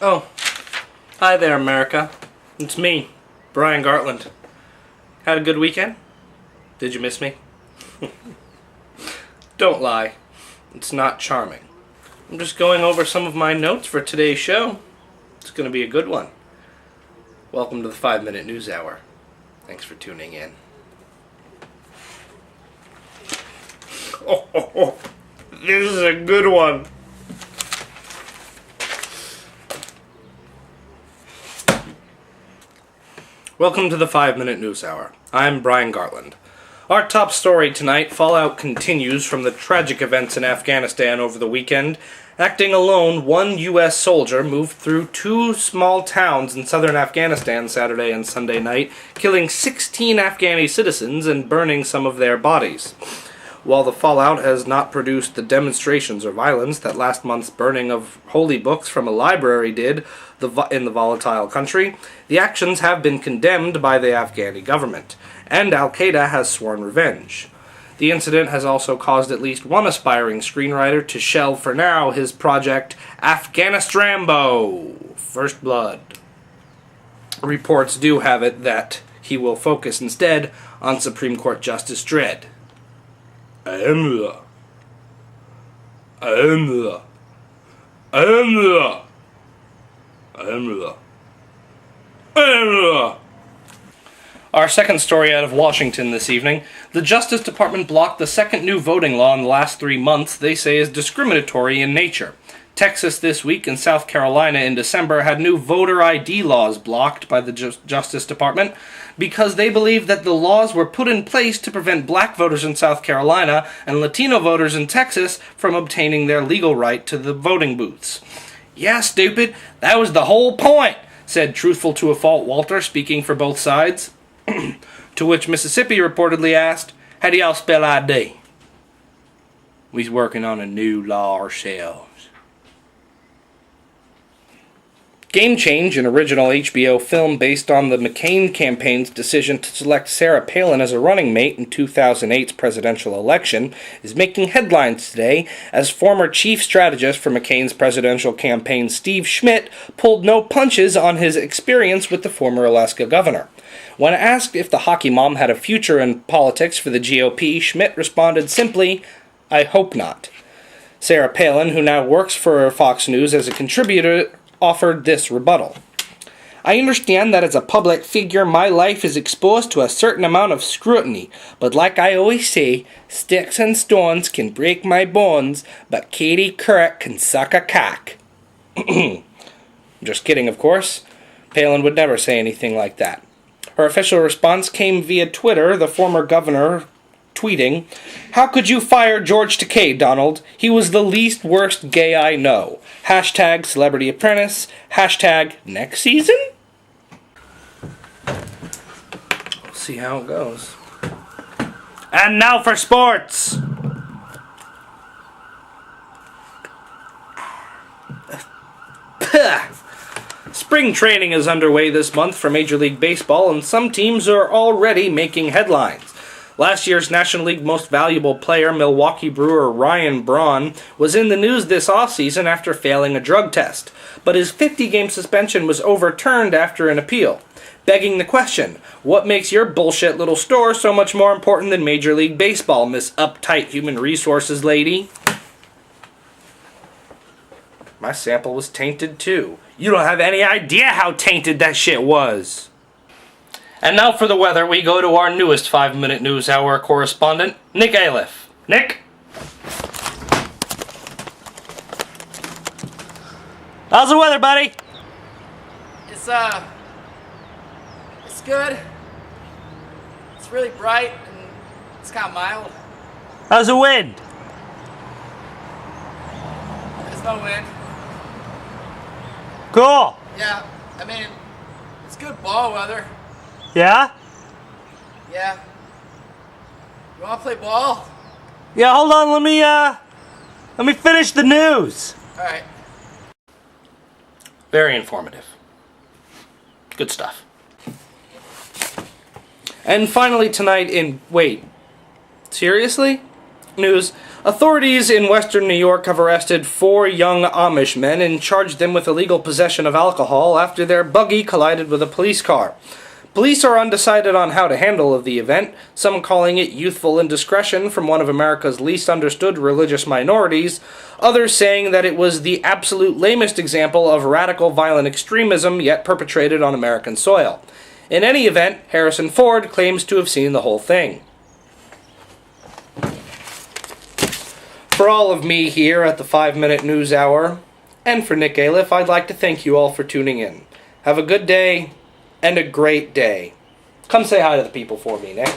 Oh, hi there, America. It's me, Brian Gartland. Had a good weekend? Did you miss me? Don't lie. It's not charming. I'm just going over some of my notes for today's show. It's going to be a good one. Welcome to the 5-Minute News Hour. Thanks for tuning in. Oh, this is a good one. Welcome to the 5-Minute News Hour. I'm Brian Gartland. Our top story tonight, fallout continues from the tragic events in Afghanistan over the weekend. Acting alone, one U.S. soldier moved through two small towns in southern Afghanistan Saturday and Sunday night, killing 16 Afghani citizens and burning some of their bodies. While the fallout has not produced the demonstrations or violence that last month's burning of holy books from a library did in the volatile country, the actions have been condemned by the Afghani government, and Al-Qaeda has sworn revenge. The incident has also caused at least one aspiring screenwriter to shelve for now his project Afghanistrambo, First Blood. Reports do have it that he will focus instead on Supreme Court Justice Dredd. Our second story out of Washington this evening. The Justice Department blocked the second new voting law in the last 3 months they say is discriminatory in nature. Texas this week and South Carolina in December had new voter ID laws blocked by the Justice Department because they believe that the laws were put in place to prevent black voters in South Carolina and Latino voters in Texas from obtaining their legal right to the voting booths. Yeah, stupid, that was the whole point, said truthful to a fault Walter, speaking for both sides. To which Mississippi reportedly asked, how do y'all spell ID? We's working on a new law ourselves. Game Change, an original HBO film based on the McCain campaign's decision to select Sarah Palin as a running mate in 2008's presidential election, is making headlines today as former chief strategist for McCain's presidential campaign Steve Schmidt pulled no punches on his experience with the former Alaska governor. When asked if the hockey mom had a future in politics for the GOP, Schmidt responded simply, "I hope not." Sarah Palin, who now works for Fox News as a contributor, offered this rebuttal. I understand that as a public figure, my life is exposed to a certain amount of scrutiny, but like I always say, sticks and stones can break my bones, but Katie Couric can suck a cock. Just kidding, of course. Palin would never say anything like that. Her official response came via Twitter, the former governor tweeting, "How could you fire George Takei, Donald? He was the least worst gay I know. Hashtag Celebrity Apprentice. Hashtag next season?" We'll see how it goes. And now for sports! Spring training is underway this month for Major League Baseball, and some teams are already making headlines. Last year's National League Most Valuable Player, Milwaukee Brewer Ryan Braun, was in the news this offseason after failing a drug test, but his 50-game suspension was overturned after an appeal. Begging the question, what makes your bullshit little store so much more important than Major League Baseball, Miss Uptight Human Resources Lady? My sample was tainted too. You don't have any idea how tainted that shit was. And now for the weather, we go to our newest 5-Minute News Hour correspondent, Nick Aliff. Nick? How's the weather, buddy? It's good. It's really bright and it's kind of mild. How's the wind? There's no wind. Cool. Yeah, I mean, it's good ball weather. Yeah? Yeah. You want to play ball? Yeah, hold on, let me finish the news. All right. Very informative. Good stuff. And finally tonight wait, seriously? News. Authorities in western New York have arrested 4 young Amish men and charged them with illegal possession of alcohol after their buggy collided with a police car. Police are undecided on how to handle the event, some calling it youthful indiscretion from one of America's least understood religious minorities, others saying that it was the absolute lamest example of radical violent extremism yet perpetrated on American soil. In any event, Harrison Ford claims to have seen the whole thing. For all of me here at the 5-Minute News Hour, and for Nick Aliff, I'd like to thank you all for tuning in. Have a good day, and a great day. Come say hi to the people for me, Nick.